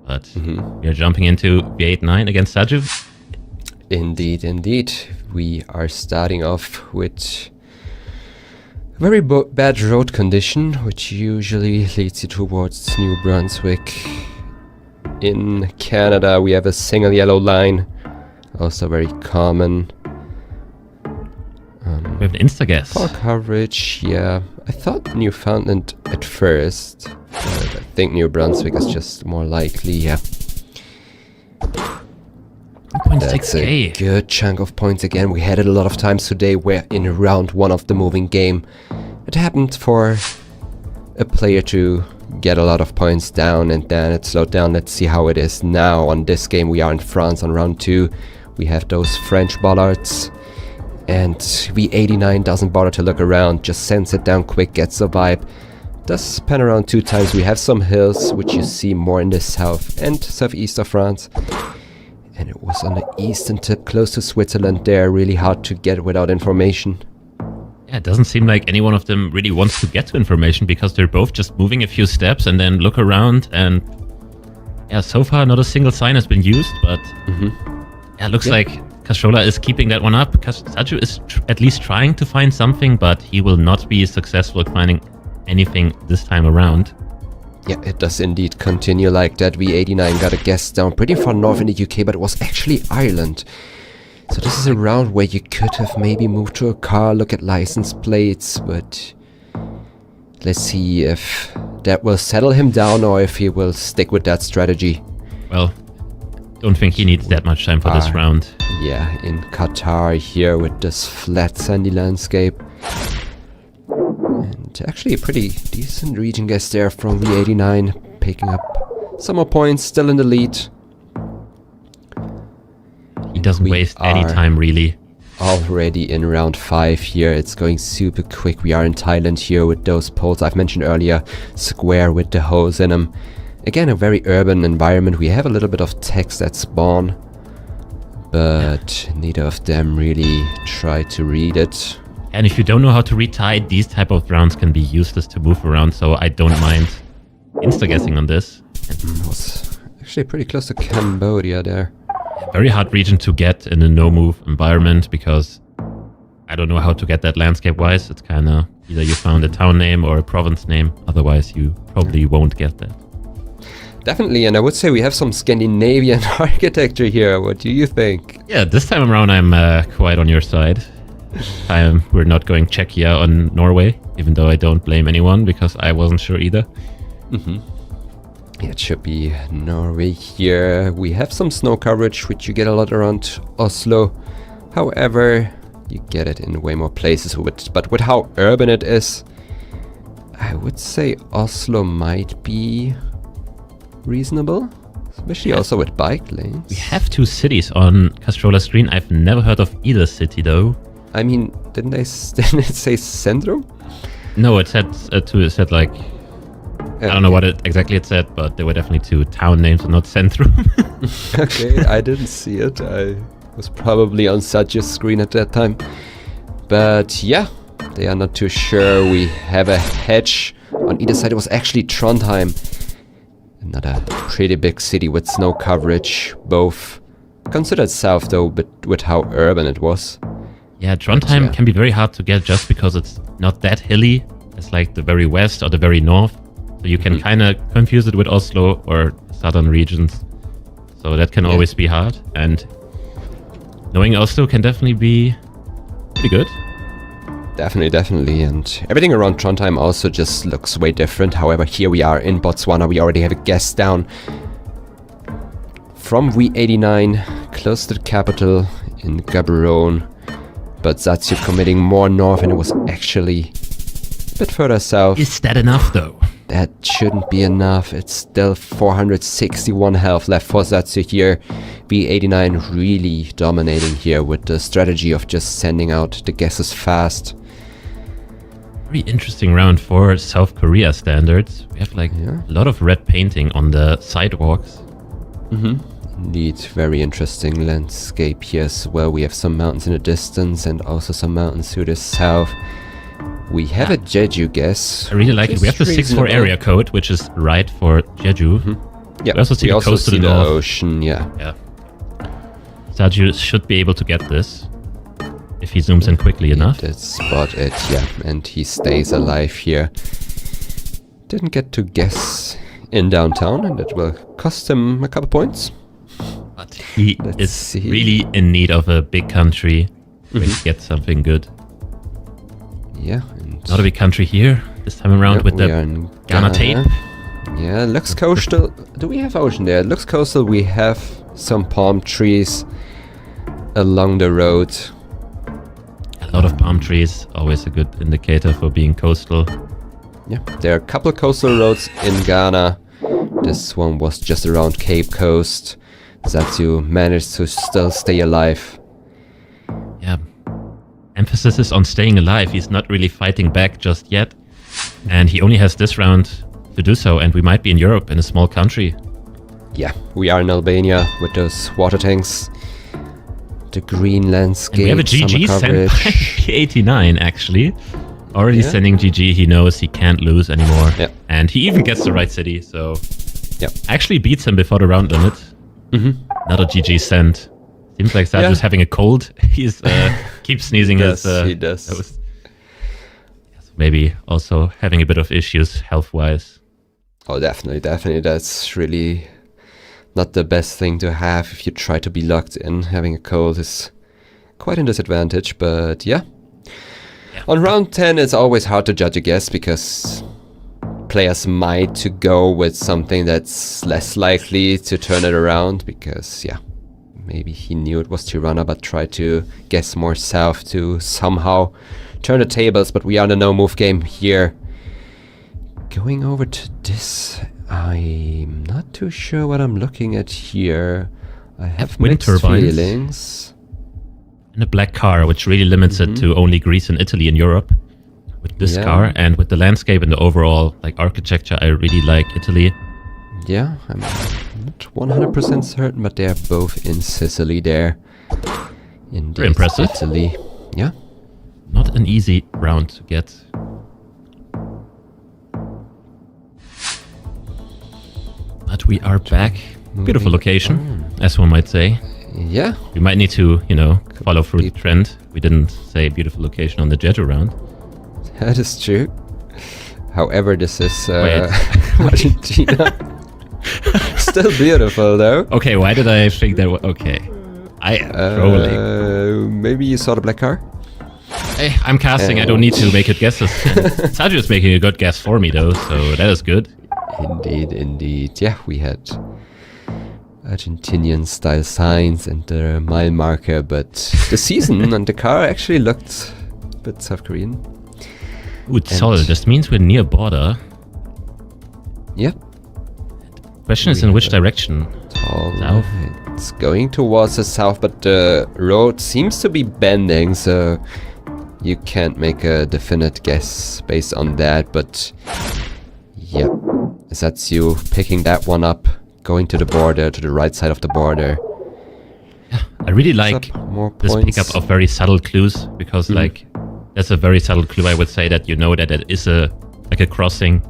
But we are jumping into V89 against Sadziu. Indeed, indeed. We are starting off with very bad road condition, which usually leads you towards New Brunswick. In Canada, we have a single yellow line, also very common. We have an insta-guess. For coverage, yeah. I thought Newfoundland at first, but I think New Brunswick is just more likely, yeah. That's a good chunk of points again. We had it a lot of times today where in round one of the moving game, it happened for a player to get a lot of points down and then it slowed down. Let's see how it is now on this game. We are in France on round two. We have those French bollards. And V89 doesn't bother to look around, just sends it down quick, gets the vibe. Does pan around 2 times. We have some hills, which you see more in the south and southeast of France. And it was on the eastern tip, close to Switzerland there, really hard to get without information. Yeah, it doesn't seem like any one of them really wants to get to information because they're both just moving a few steps and then look around. And yeah, so far not a single sign has been used, but yeah, it looks like Castrola is keeping that one up because Sadziu is at least trying to find something, but he will not be successful at finding anything this time around. Yeah, it does indeed continue like that. V89 got a guess down pretty far north in the UK, but it was actually Ireland. So this is a round where you could have maybe moved to a car, look at license plates, but let's see if that will settle him down or if he will stick with that strategy. Well, don't think he needs that much time for this round. Yeah, in Qatar here with this flat sandy landscape. And actually a pretty decent region guess there from V89, picking up some more points, still in the lead. He doesn't waste any time really. Already in round 5 here, it's going super quick. We are in Thailand here with those poles I've mentioned earlier, square with the holes in them. Again, a very urban environment. We have a little bit of text that spawn, but neither of them really try to read it. And if you don't know how to read Thai, these type of rounds can be useless to move around, so I don't mind insta-guessing on this. It was actually pretty close to Cambodia there. Very hard region to get in a no-move environment because I don't know how to get that landscape-wise. It's kind of either you found a town name or a province name, otherwise you probably won't get that. Definitely, and I would say we have some Scandinavian architecture here. What do you think? Yeah, this time around I'm quite on your side. We're not going Czechia on Norway, even though I don't blame anyone because I wasn't sure either. Yeah, it should be Norway here. We have some snow coverage, which you get a lot around Oslo. However, you get it in way more places. But with how urban it is, I would say Oslo might be reasonable, especially also with bike lanes. We have 2 cities on Castrola's screen. I've never heard of either city though. I mean, didn't it say Centrum? No, it said it said like I don't know what exactly it said, but there were definitely 2 town names and not Centrum. Okay, I didn't see it. I was probably on Sadziu's screen at that time. But yeah, they are not too sure. We have a hedge on either side. It was actually Trondheim. Another pretty big city with snow coverage, both considered south though, but with how urban it was. Yeah, Trondheim can be very hard to get just because it's not that hilly. It's like the very west or the very north. So you can kind of confuse it with Oslo or southern regions. So that can always be hard. And knowing Oslo can definitely be pretty good. Definitely. And everything around Trondheim also just looks way different. However, here we are in Botswana. We already have a guess down from V89, close to the capital in Gaborone. But Sadziu committing more north, and it was actually a bit further south. Is that enough though? That shouldn't be enough. It's still 461 health left for Sadziu here. V89 really dominating here with the strategy of just sending out the guesses fast. Very interesting round for South Korea standards. We have like a lot of red painting on the sidewalks. Indeed, very interesting landscape here as well. We have some mountains in the distance and also some mountains to the south. We have a Jeju guess. I really like it. We have the 6-4 area code, which is right for Jeju. Yeah, we also see the coast to the north. ocean, yeah. Yeah. Sadziu should be able to get this if he zooms in quickly enough. He did spot it, yeah, and he stays alive here. Didn't get to guess in downtown, and it will cost him a couple points. But he is really in need of a big country to get something good. Yeah. Not a big country here this time around with the Ghana tape. Yeah, looks coastal. Do we have ocean there? It looks coastal. We have some palm trees along the road. A lot of palm trees, always a good indicator for being coastal. Yeah, there are a couple of coastal roads in Ghana. This one was just around Cape Coast. Sadziu managed to still stay alive. Yeah. Emphasis is on staying alive. He's not really fighting back just yet. And he only has this round to do so. And we might be in Europe, in a small country. Yeah, we are in Albania with those water tanks. The green landscape. And we have a GG sent by V89, actually. Already sending GG. He knows he can't lose anymore. Yeah. And he even gets the right city. So yeah, actually beats him before the round limit. Another GG sent. Seems like Sadziu's having a cold. He's keeps sneezing. Yes, he does. Maybe also having a bit of issues health-wise. Oh, definitely. That's really not the best thing to have if you try to be locked in. Having a cold is quite a disadvantage, but yeah. On round 10, it's always hard to judge a guess because players might to go with something that's less likely to turn it around because, yeah, maybe he knew it was Tirana but tried to guess more south to somehow turn the tables, but we are in a no-move game here. Going over to this, I'm not too sure what I'm looking at here. I have wind mixed turbines. feelings. And a black car, which really limits it to only Greece and Italy in Europe. With this car and with the landscape and the overall architecture, I really like Italy. Yeah, I'm not 100% certain, but they're both in Sicily there. Very impressive. Italy. Yeah. Not an easy round to get. But we are back. Beautiful location, as one might say. Yeah. We might need to, follow through the trend. We didn't say beautiful location on the Jeju round. That is true. However, this is Argentina. Still beautiful, though. Okay, why did I think that? Okay, maybe you saw the black car. Hey, I'm casting. I don't need to make good guesses. Sadziu is making a good guess for me, though, so that is good. Indeed. Yeah, we had Argentinian style signs and the mile marker, but the season and the car actually looked a bit South Korean. Ooh, Seoul. This means we're near border. Yep. Question is in which direction? South. It's going towards the south, but the road seems to be bending, so you can't make a definite guess based on that, but yeah. Sadziu picking that one up, going to the border, to the right side of the border. Yeah, I really like this pickup of very subtle clues, because that's a very subtle clue. I would say that that it is a crossing,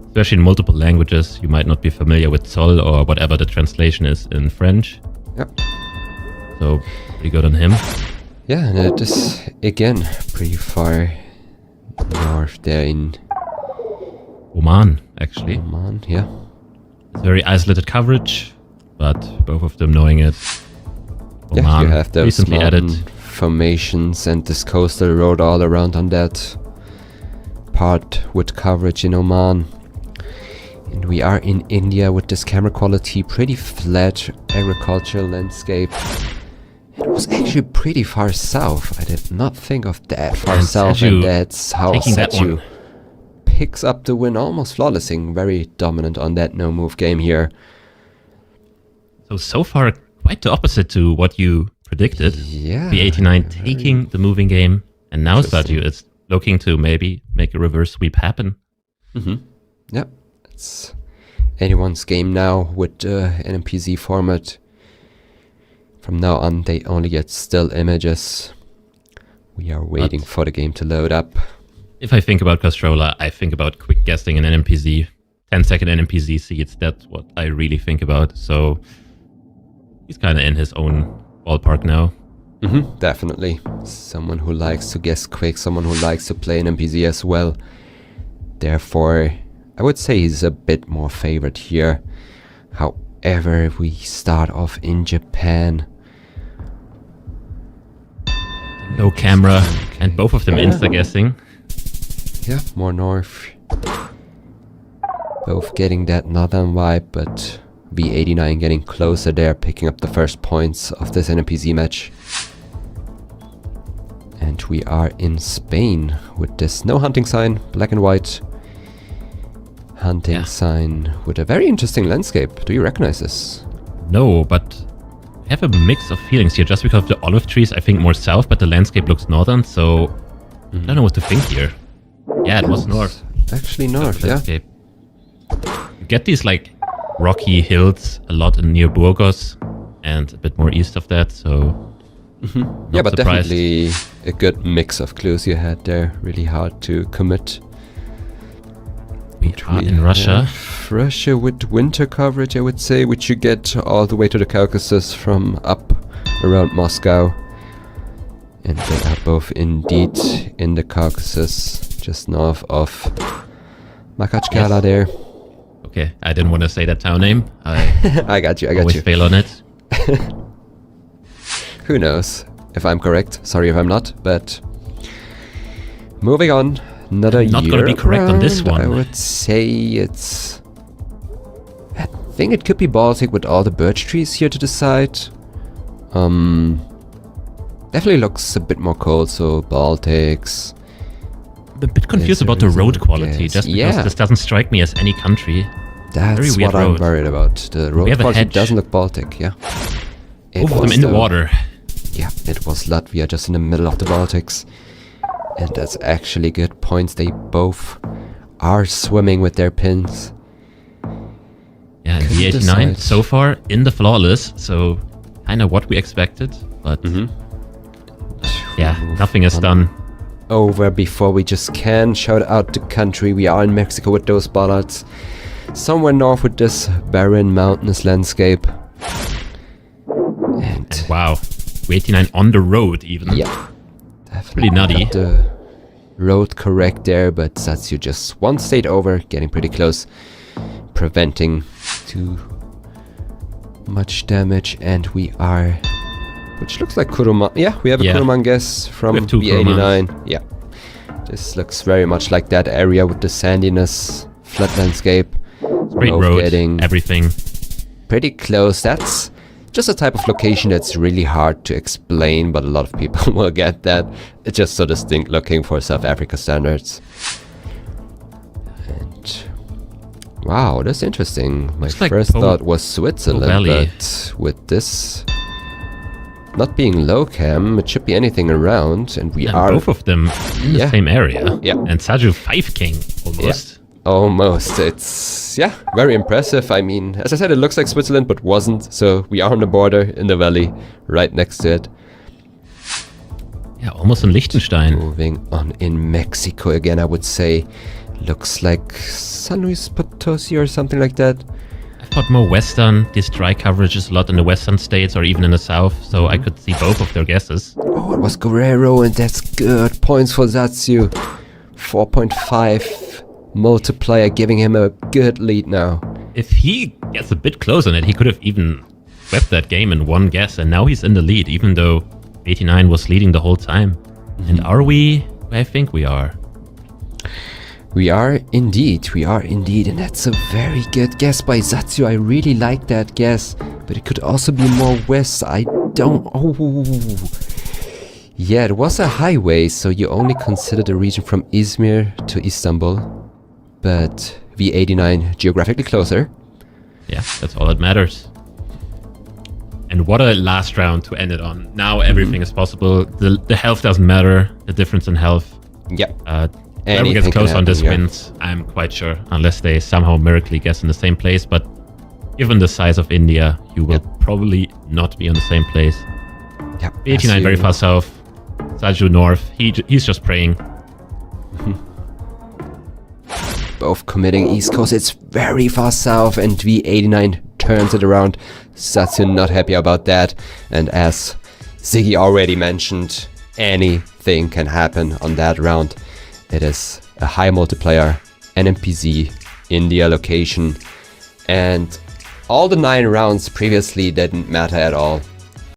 especially in multiple languages. You might not be familiar with Sol or whatever the translation is in French. Yep. So pretty good on him. Yeah, and it is again pretty far north there in Oman, actually. Oman, yeah. It's very isolated coverage, but both of them knowing it. Oman, yeah, you have those recently added formations and this coastal road all around on that part with coverage in Oman. And we are in India with this camera quality, pretty flat agricultural landscape. It was actually pretty far south. I did not think of that far south, and that's how Sadziu picks up the win almost flawlessly. Very dominant on that no-move game here. So far, quite the opposite to what you predicted. Yeah. V89 taking the moving game, and now Sadziu is looking to maybe make a reverse sweep happen. Yep. It's anyone's game now with NMPZ format. From now on, they only get still images. We are waiting for the game to load up. If I think about Castrola, I think about quick guessing in NMPZ. 10-second NPC seeds. That's what I really think about. So he's kind of in his own ballpark now. Definitely. Someone who likes to guess quick, someone who likes to play an NPC as well. Therefore, I would say he's a bit more favored here. However, if we start off in Japan... No camera, and both of them insta-guessing. Yeah, more north. Both getting that northern vibe, but V89 getting closer there, picking up the first points of this NPC match. And we are in Spain with this no hunting sign, black and white hunting sign with a very interesting landscape. Do you recognize this? No, but I have a mix of feelings here. Just because of the olive trees, I think more south, but the landscape looks northern, so I don't know what to think here. Yeah, it was north. Actually north, yeah. Landscape. You get these like rocky hills a lot near Burgos and a bit more east of that, so yeah, but surprised. definitely a good mix of clues you had there. Really hard to commit. We are in Russia. Russia with winter coverage, I would say, which you get all the way to the Caucasus from up around Moscow. And they are both indeed in the Caucasus, just north of Makhachkala there. Okay, I didn't want to say that town name. I got you, I got always you. fail on it. Who knows if I'm correct? Sorry if I'm not, but moving on. Another Not year gonna be correct on this one. I would say it's... I think it could be Baltic with all the birch trees here to the side. Definitely looks a bit more cold, so Baltics. I'm a bit confused about the road quality, just because this doesn't strike me as any country. That's Very weird what I'm road. worried about. The road have a quality hedge. doesn't look Baltic, yeah. Both of them in the water. Yeah, it was Latvia just in the middle of the Baltics. And that's actually good points. They both are swimming with their pins. Yeah, and Couldn't V89 decide. so far in the flawless, so kind of what we expected, but yeah, nothing is done. Over before we just can shout out the country. We are in Mexico with those bollards. Somewhere north with this barren mountainous landscape. And Wow, V89 on the road even. yeah, definitely Pretty nutty. got the road correct there, but Sadziu just one state over, getting pretty close, preventing too much damage. And we are, which looks like Kuruman. Yeah, we have a Kuruman guess from We have two V89. Yeah, this looks very much like that area with the sandiness, flat landscape. Straight Both road, getting everything. pretty close. That's just a type of location that's really hard to explain, but a lot of people will get that. It's just so distinct looking for South Africa standards. And wow, that's interesting. My Looks like first Po thought was Switzerland, Valley. but with this not being low cam, it should be anything around, and we And are both of them in the same area. Yeah. And Sadziu 5 king almost. almost. It's, yeah, very impressive. I mean, as I said, it looks like Switzerland, but wasn't. So we are on the border in the valley, right next to it. Yeah, almost in Liechtenstein. Moving on in Mexico again, I would say. Looks like San Luis Potosi or something like that. I thought more western. This dry coverage is a lot in the western states or even in the south, so I could see both of their guesses. Oh, it was Guerrero, and that's good. Points for Sadziu. 4.5 multiplier, giving him a good lead now. If he gets a bit close on it, he could have even swept that game in one guess, and now he's in the lead, even though 89 was leading the whole time. And are we? I think we are. We are indeed, and that's a very good guess by Sadziu. I really like that guess, but it could also be more west. I don't... Oh, yeah, it was a highway, so you only consider the region from Izmir to Istanbul. But V89 geographically closer. Yeah, that's all that matters. And what a last round to end it on. Now everything is possible. The health doesn't matter. The difference in health. Yeah. Whoever gets close on this wins, I'm quite sure. Unless they somehow miraculously guess in the same place. But given the size of India, you will probably not be in the same place. Yeah. V89 very far south. Sadziu north. He's just praying. both committing East Coast. It's very far south, and V89 turns it around. Sadziu not happy about that. And as Ziggy already mentioned, anything can happen on that round. It is a high multiplier, NMPZ, India location, and all the 9 rounds previously didn't matter at all.